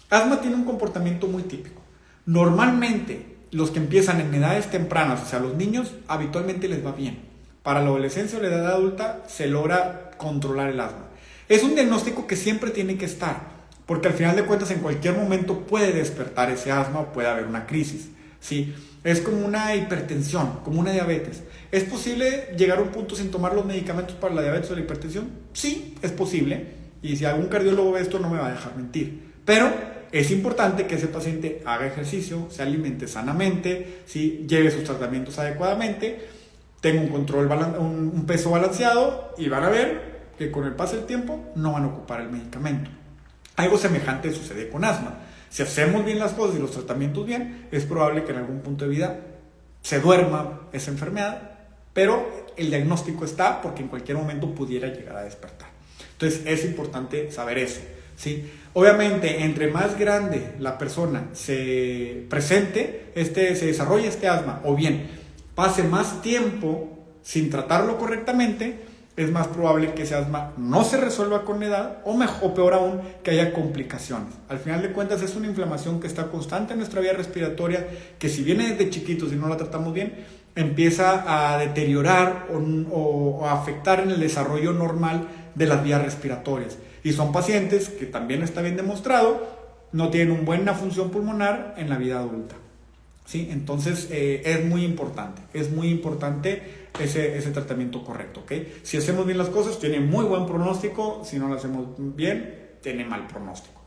Asma tiene un comportamiento muy típico. Normalmente, los que empiezan en edades tempranas, o sea, los niños, habitualmente les va bien. Para la adolescencia o la edad adulta se logra controlar el asma. Es un diagnóstico que siempre tiene que estar, porque al final de cuentas en cualquier momento puede despertar ese asma o puede haber una crisis, ¿sí? Es como una hipertensión, como una diabetes. ¿Es posible llegar a un punto sin tomar los medicamentos para la diabetes o la hipertensión? Sí, es posible. Y si algún cardiólogo ve esto no me va a dejar mentir. Pero es importante que ese paciente haga ejercicio, se alimente sanamente, ¿sí? Lleve sus tratamientos adecuadamente, tenga un control, un peso balanceado y van a ver que con el paso del tiempo no van a ocupar el medicamento. Algo semejante sucede con asma. Si hacemos bien las cosas y los tratamientos bien, es probable que en algún punto de vida se duerma esa enfermedad, pero el diagnóstico está porque en cualquier momento pudiera llegar a despertar. Entonces es importante saber eso, ¿sí? Obviamente, entre más grande la persona se presente, se desarrolle este asma, o bien pase más tiempo sin tratarlo correctamente, es más probable que ese asma no se resuelva con la edad o peor aún, que haya complicaciones. Al final de cuentas es una inflamación que está constante en nuestra vía respiratoria, que si viene desde chiquitos y no la tratamos bien, empieza a deteriorar o a afectar en el desarrollo normal de las vías respiratorias. Y son pacientes que también está bien demostrado, no tienen una buena función pulmonar en la vida adulta, ¿sí? Entonces es muy importante ese tratamiento correcto, ¿ok? Si hacemos bien las cosas, tiene muy buen pronóstico. Si no lo hacemos bien, tiene mal pronóstico.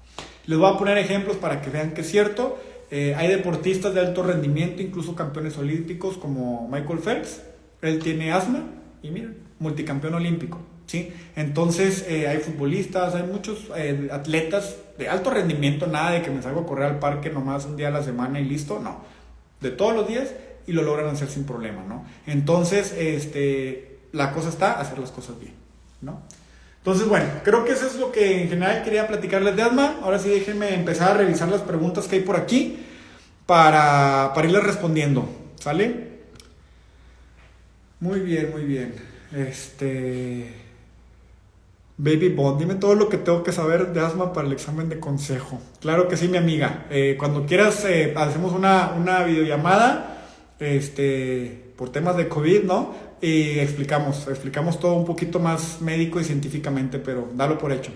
Les voy a poner ejemplos para que vean que es cierto. Hay deportistas de alto rendimiento, incluso campeones olímpicos como Michael Phelps. Él tiene asma y miren, multicampeón olímpico, ¿sí? Entonces hay futbolistas, hay muchos atletas de alto rendimiento, nada de que me salgo a correr al parque nomás un día a la semana y listo, no. De todos los días y lo logran hacer sin problema, ¿no? Entonces, la cosa está hacer las cosas bien, ¿no? Entonces, bueno, creo que eso es lo que en general quería platicarles de asma. Ahora sí, déjenme empezar a revisar las preguntas que hay por aquí para irles respondiendo, ¿sale? Muy bien, muy bien. Baby Bond, dime todo lo que tengo que saber de asma para el examen de consejo. Claro que sí, mi amiga. Cuando quieras, hacemos una videollamada por temas de COVID, ¿no? Y explicamos todo un poquito más médico y científicamente, pero dalo por hecho.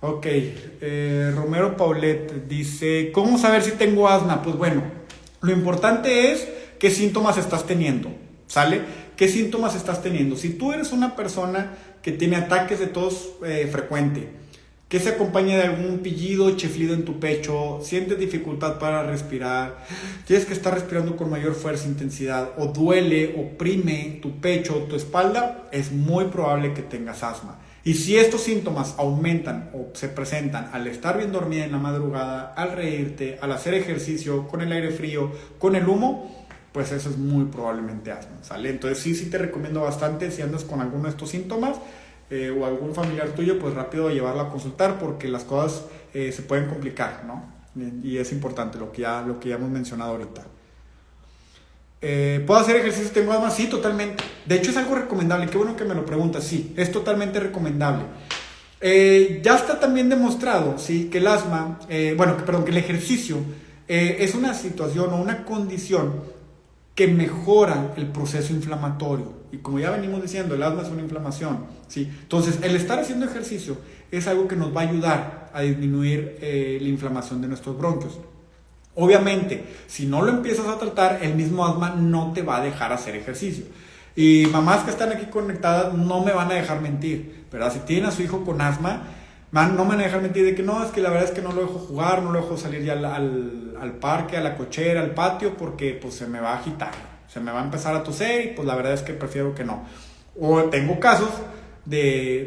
Ok, Romero Paulet dice, ¿cómo saber si tengo asma? Pues bueno, lo importante es qué síntomas estás teniendo, ¿sale? ¿Qué síntomas estás teniendo? Si tú eres una persona que tiene ataques de tos frecuente, que se acompaña de algún pillido, chiflido en tu pecho, sientes dificultad para respirar, tienes que estar respirando con mayor fuerza e intensidad, o duele, oprime tu pecho, tu espalda, es muy probable que tengas asma. Y si estos síntomas aumentan o se presentan al estar bien dormida en la madrugada, al reírte, al hacer ejercicio, con el aire frío, con el humo, pues eso es muy probablemente asma, ¿sale? Entonces sí te recomiendo bastante, si andas con alguno de estos síntomas, o algún familiar tuyo, pues rápido llevarlo a consultar porque las cosas se pueden complicar, ¿no? Y es importante lo que ya hemos mencionado ahorita. ¿Puedo hacer ejercicio si tengo asma? Sí, totalmente. De hecho es algo recomendable, qué bueno que me lo preguntas. Sí, es totalmente recomendable. Ya está también demostrado, ¿sí? Que el asma, que el ejercicio es una situación o una condición que mejora el proceso inflamatorio. Y como ya venimos diciendo, el asma es una inflamación, ¿sí? Entonces, el estar haciendo ejercicio es algo que nos va a ayudar a disminuir la inflamación de nuestros bronquios. Obviamente, si no lo empiezas a tratar, el mismo asma no te va a dejar hacer ejercicio. Y mamás que están aquí conectadas no me van a dejar mentir, ¿verdad? Si tienen a su hijo con asma, no me van a dejar mentir de que no, es que la verdad es que no lo dejo jugar, no lo dejo salir ya al parque, a la cochera, al patio, porque pues se me va a agitar, se me va a empezar a toser y pues la verdad es que prefiero que no. O tengo casos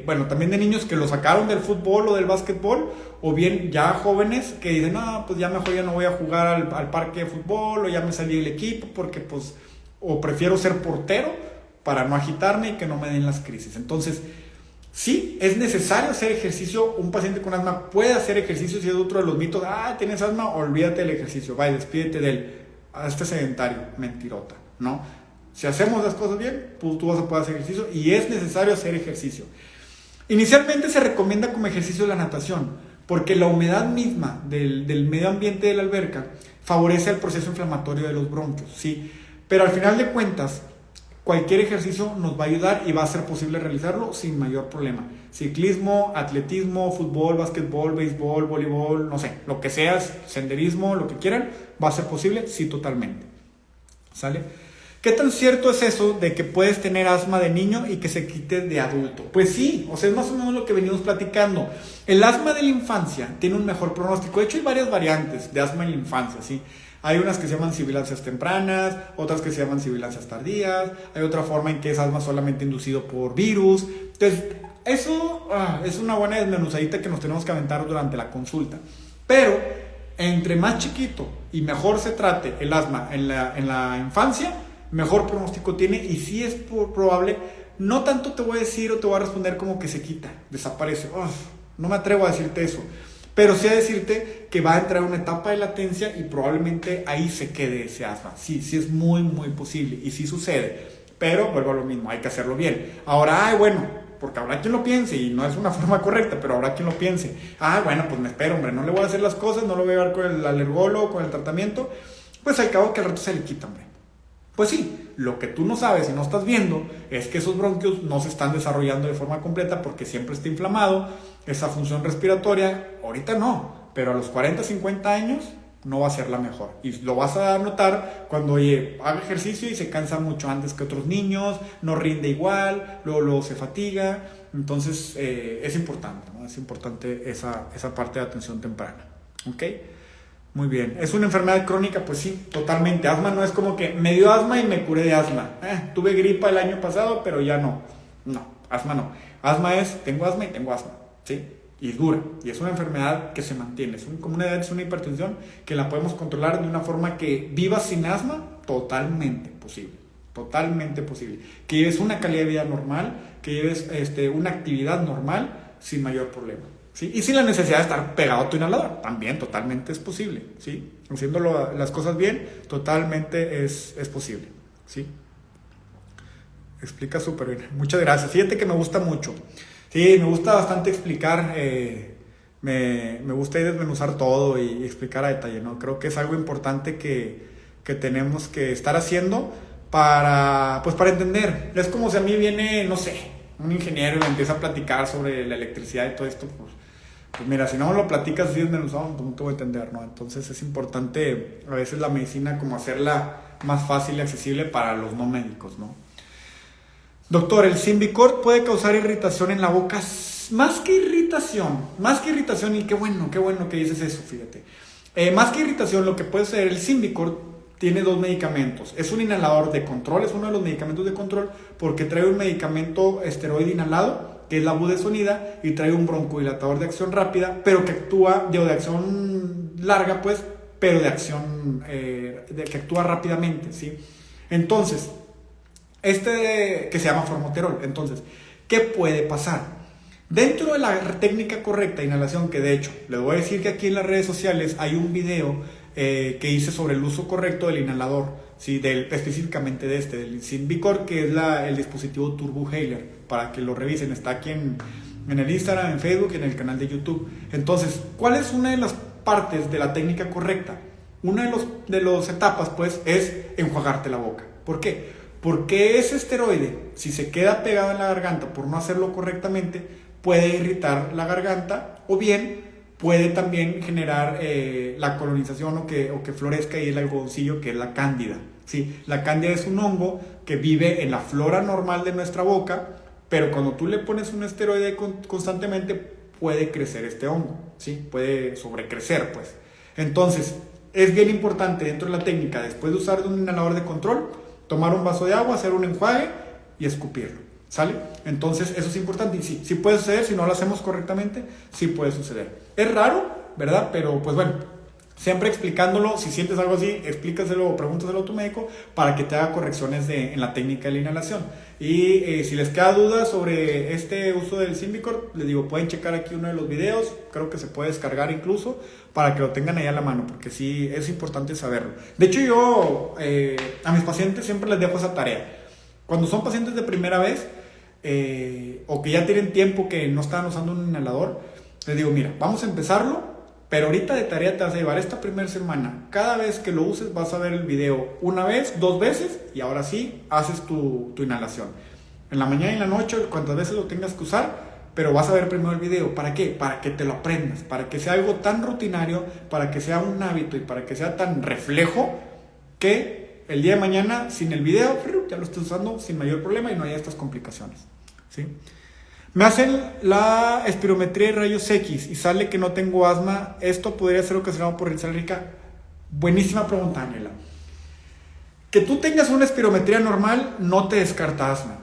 bueno, también de niños que lo sacaron del fútbol o del básquetbol, o bien ya jóvenes que dicen, no, pues ya mejor ya no voy a jugar al parque de fútbol, o ya me salí del equipo porque pues, o prefiero ser portero para no agitarme y que no me den las crisis. Entonces, sí, es necesario hacer ejercicio. Un paciente con asma puede hacer ejercicio. Si es otro de los mitos, tienes asma, olvídate del ejercicio, vaya, despídete de él. Este sedentario, mentirota, ¿no? Si hacemos las cosas bien, pues tú vas a poder hacer ejercicio y es necesario hacer ejercicio. Inicialmente se recomienda como ejercicio la natación, porque la humedad misma del medio ambiente de la alberca favorece el proceso inflamatorio de los bronquios, ¿sí? Pero al final de cuentas, cualquier ejercicio nos va a ayudar y va a ser posible realizarlo sin mayor problema. Ciclismo, atletismo, fútbol, básquetbol, béisbol, voleibol, no sé, lo que sea, senderismo, lo que quieran, va a ser posible, sí, totalmente. ¿Sale? ¿Qué tan cierto es eso de que puedes tener asma de niño y que se quite de adulto? Pues sí, o sea, es más o menos lo que venimos platicando. El asma de la infancia tiene un mejor pronóstico. De hecho, hay varias variantes de asma en la infancia, ¿sí? Hay unas que se llaman sibilancias tempranas, otras que se llaman sibilancias tardías, hay otra forma en que es asma solamente inducido por virus. Entonces, eso es una buena desmenuzadita que nos tenemos que aventar durante la consulta. Pero, entre más chiquito y mejor se trate el asma en la infancia, mejor pronóstico tiene y sí es probable. No tanto te voy a decir o te voy a responder como que se quita, desaparece. No me atrevo a decirte eso. Pero sí a decirte que va a entrar una etapa de latencia y probablemente ahí se quede ese asma. Sí es muy, muy posible y sí sucede. Pero vuelvo a lo mismo, hay que hacerlo bien. Ahora, bueno, porque habrá quien lo piense y no es una forma correcta, pero habrá quien lo piense. Bueno, pues me espero, hombre, no le voy a hacer las cosas, no lo voy a ver con el alergólogo, con el tratamiento. Pues al cabo que al rato se le quita, hombre. Pues sí, lo que tú no sabes y no estás viendo es que esos bronquios no se están desarrollando de forma completa porque siempre está inflamado, esa función respiratoria, ahorita no, pero a los 40, 50 años no va a ser la mejor. Y lo vas a notar cuando, haga ejercicio y se cansa mucho antes que otros niños, no rinde igual, luego se fatiga. Entonces es importante, ¿no? Es importante esa parte de atención temprana. ¿Ok? Muy bien. ¿Es una enfermedad crónica? Pues sí, totalmente. Asma no es como que me dio asma y me curé de asma. Tuve gripa el año pasado, pero ya no. No, asma no. Asma es, tengo asma y tengo asma, ¿sí? Y dura. Y es una enfermedad que se mantiene. Es como una diabetes, una hipertensión que la podemos controlar de una forma que vivas sin asma, totalmente posible. Totalmente posible. Que lleves una calidad de vida normal, que lleves una actividad normal sin mayor problema. ¿Sí? Y sin la necesidad de estar pegado a tu inhalador, también totalmente es posible, ¿sí? Haciendo las cosas bien, totalmente es posible, ¿sí? Explica súper bien, muchas gracias. Fíjate que me gusta mucho, sí, me gusta bastante explicar, me gusta desmenuzar todo y explicar a detalle, ¿no? Creo que es algo importante que tenemos que estar haciendo para entender. Es como si a mí viene, no sé, un ingeniero y me empieza a platicar sobre la electricidad y todo esto, pues mira, si no me lo platicas así desmenuzado, pues no te voy a entender, ¿no? Entonces es importante a veces la medicina como hacerla más fácil y accesible para los no médicos, ¿no? Doctor, ¿el Symbicort puede causar irritación en la boca? Más que irritación, y qué bueno que dices eso, fíjate. Más que irritación, lo que puede ser el Symbicort tiene dos medicamentos. Es un inhalador de control, es uno de los medicamentos de control porque trae un medicamento esteroide inhalado, que es la budesonida, y trae un broncodilatador de acción rápida, pero que actúa, de acción larga, pues, pero de acción, que actúa rápidamente, ¿sí? Entonces, que se llama formoterol. Entonces, ¿qué puede pasar? Dentro de la técnica correcta de inhalación, que de hecho, les voy a decir que aquí en las redes sociales hay un video que hice sobre el uso correcto del inhalador, ¿sí? Específicamente del Symbicort, que es el dispositivo Turbohaler, para que lo revisen. Está aquí en el Instagram, en Facebook y en el canal de YouTube. Entonces, ¿cuál es una de las partes de la técnica correcta? Una de las etapas, pues, es enjuagarte la boca. ¿Por qué? Porque ese esteroide, si se queda pegado en la garganta por no hacerlo correctamente, puede irritar la garganta o bien puede también generar la colonización o que florezca ahí el algodoncillo, que es la cándida, ¿sí? La cándida es un hongo que vive en la flora normal de nuestra boca, pero cuando tú le pones un esteroide constantemente puede crecer este hongo, ¿sí? Puede sobrecrecer, pues. Entonces, es bien importante dentro de la técnica, después de usar un inhalador de control, tomar un vaso de agua, hacer un enjuague y escupirlo. ¿Sale? Entonces eso es importante y sí puede suceder, si no lo hacemos correctamente, sí puede suceder. Es raro, ¿verdad? Pero pues bueno, siempre explicándolo, si sientes algo así, explícaselo o pregúntaselo a tu médico para que te haga correcciones en la técnica de la inhalación. Y si les queda duda sobre este uso del Symbicort, les digo, pueden checar aquí uno de los videos, creo que se puede descargar incluso, para que lo tengan ahí a la mano, porque sí es importante saberlo. De hecho yo a mis pacientes siempre les dejo esa tarea. Cuando son pacientes de primera vez, o que ya tienen tiempo que no están usando un inhalador, les digo, mira, vamos a empezarlo, pero ahorita de tarea te vas a llevar esta primera semana. Cada vez que lo uses vas a ver el video una vez, 2 veces, y ahora sí haces tu inhalación. En la mañana y en la noche, cuantas veces lo tengas que usar, pero vas a ver primero el video. ¿Para qué? Para que te lo aprendas, para que sea algo tan rutinario, para que sea un hábito y para que sea tan reflejo que el día de mañana, sin el video, ya lo estés usando sin mayor problema y no haya estas complicaciones. ¿Sí? Me hacen la espirometría de rayos X y sale que no tengo asma. ¿Esto podría ser ocasionado por rinitis alérgica? Buenísima pregunta, Daniela. Que tú tengas una espirometría normal no te descarta asma.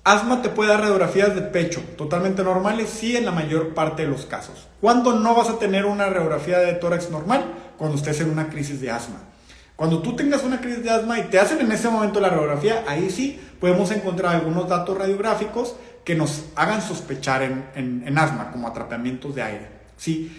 Asma te puede dar radiografías de pecho totalmente normales, sí, en la mayor parte de los casos. ¿Cuándo no vas a tener una radiografía de tórax normal? Cuando estés en una crisis de asma. Cuando tú tengas una crisis de asma y te hacen en ese momento la radiografía, ahí sí podemos encontrar algunos datos radiográficos que nos hagan sospechar en asma, como atrapamientos de aire, ¿sí?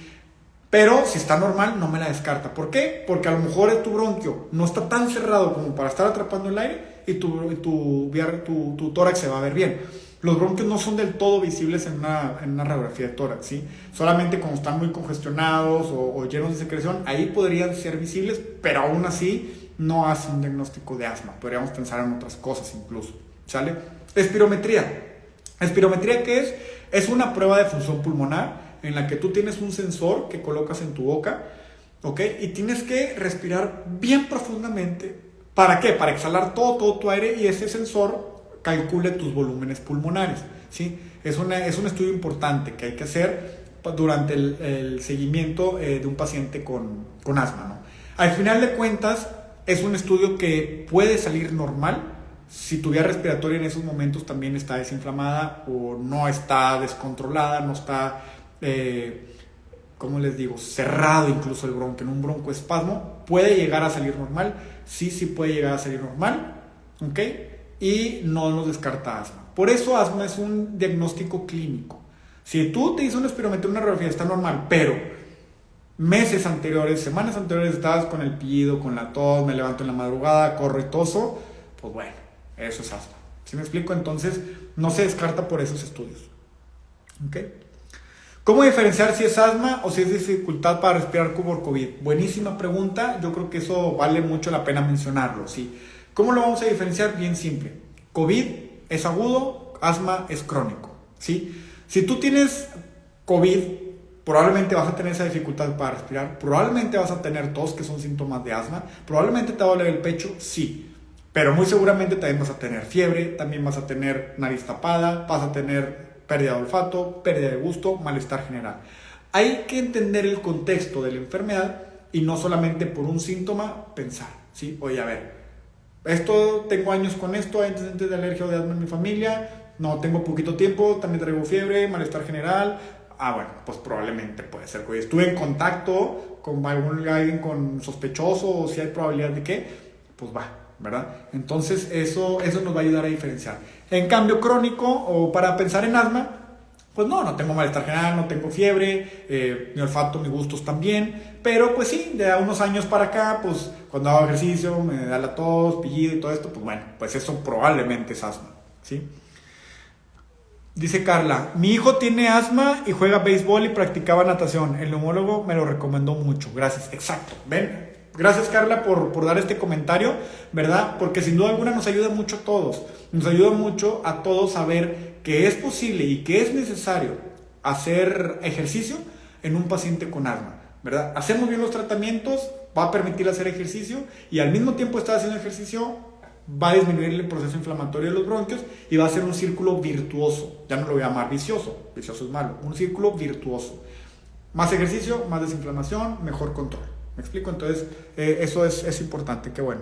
Pero si está normal, no me la descarta. ¿Por qué? Porque a lo mejor tu bronquio no está tan cerrado como para estar atrapando el aire y tu tórax se va a ver bien. Los bronquios no son del todo visibles en una radiografía de tórax, ¿sí? Solamente cuando están muy congestionados o llenos de secreción, ahí podrían ser visibles, pero aún así no hace un diagnóstico de asma. Podríamos pensar en otras cosas incluso, ¿sale? Espirometría. ¿Espirometría qué es? Es una prueba de función pulmonar en la que tú tienes un sensor que colocas en tu boca, ¿ok? Y tienes que respirar bien profundamente. ¿Para qué? Para exhalar todo tu aire y ese sensor calcule tus volúmenes pulmonares, ¿sí? Es un estudio importante que hay que hacer durante el seguimiento de un paciente con asma, ¿no? Al final de cuentas, es un estudio que puede salir normal si tu vía respiratoria en esos momentos también está desinflamada o no está descontrolada, no está, ¿cómo les digo?, cerrado incluso el bronquio, en un broncoespasmo, puede llegar a salir normal, sí puede llegar a salir normal, ¿ok? Y no nos descarta asma. Por eso asma es un diagnóstico clínico. Si tú te hizo una espirometría, una radiografía, está normal, pero meses anteriores, semanas anteriores estabas con el pillido, con la tos, me levanto en la madrugada, corro y toso, pues bueno, eso es asma. ¿Sí me explico? Entonces no se descarta por esos estudios. ¿Ok? ¿Cómo diferenciar si es asma o si es dificultad para respirar por COVID? Buenísima pregunta. Yo creo que eso vale mucho la pena mencionarlo, ¿sí? ¿Cómo lo vamos a diferenciar? Bien simple. COVID es agudo, asma es crónico, ¿sí? Si tú tienes COVID, probablemente vas a tener esa dificultad para respirar, probablemente vas a tener tos, que son síntomas de asma, probablemente te va a doler el pecho, sí, pero muy seguramente también vas a tener fiebre, también vas a tener nariz tapada, vas a tener pérdida de olfato, pérdida de gusto, malestar general. Hay que entender el contexto de la enfermedad y no solamente por un síntoma pensar, ¿sí? Oye, a ver, tengo años con esto, hay antecedentes de alergia o de asma en mi familia, no, tengo poquito tiempo, también traigo fiebre, malestar general. Bueno, pues probablemente puede ser. Oye, estuve en contacto con alguien con sospechoso o si hay probabilidad de que, pues va, ¿verdad? Entonces eso nos va a ayudar a diferenciar. En cambio crónico o para pensar en asma, pues no tengo malestar general, no tengo fiebre, mi olfato, mis gustos también, pero pues sí, de unos años para acá, pues cuando hago ejercicio me da la tos, pillido y todo esto, pues bueno, pues eso probablemente es asma, ¿sí? Dice Carla, mi hijo tiene asma y juega béisbol y practicaba natación, el neumólogo me lo recomendó mucho, gracias, exacto, ven, gracias Carla por dar este comentario, ¿verdad? Porque sin duda alguna nos ayuda mucho a todos, nos ayuda mucho a todos a ver que es posible y que es necesario hacer ejercicio en un paciente con asma, ¿verdad? Hacemos bien los tratamientos, va a permitir hacer ejercicio y al mismo tiempo estar haciendo ejercicio va a disminuir el proceso inflamatorio de los bronquios y va a ser un círculo virtuoso, ya no lo voy a llamar vicioso es malo, un círculo virtuoso. Más ejercicio, más desinflamación, mejor control. ¿Me explico? Entonces, eso es importante, qué bueno.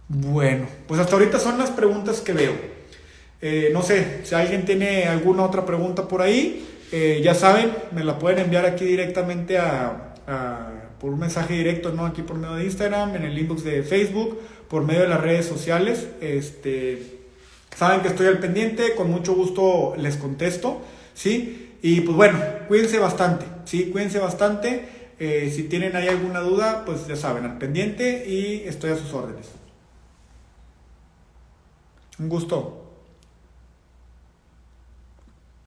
Bueno, pues hasta ahorita son las preguntas que veo. No sé, si alguien tiene alguna otra pregunta por ahí, ya saben, me la pueden enviar aquí directamente por un mensaje directo, ¿no? Aquí por medio de Instagram, en el inbox de Facebook, por medio de las redes sociales. Saben que estoy al pendiente, con mucho gusto les contesto, ¿sí? Y pues bueno, cuídense bastante, ¿sí? Cuídense bastante. Si tienen ahí alguna duda, pues ya saben, al pendiente y estoy a sus órdenes. Un gusto.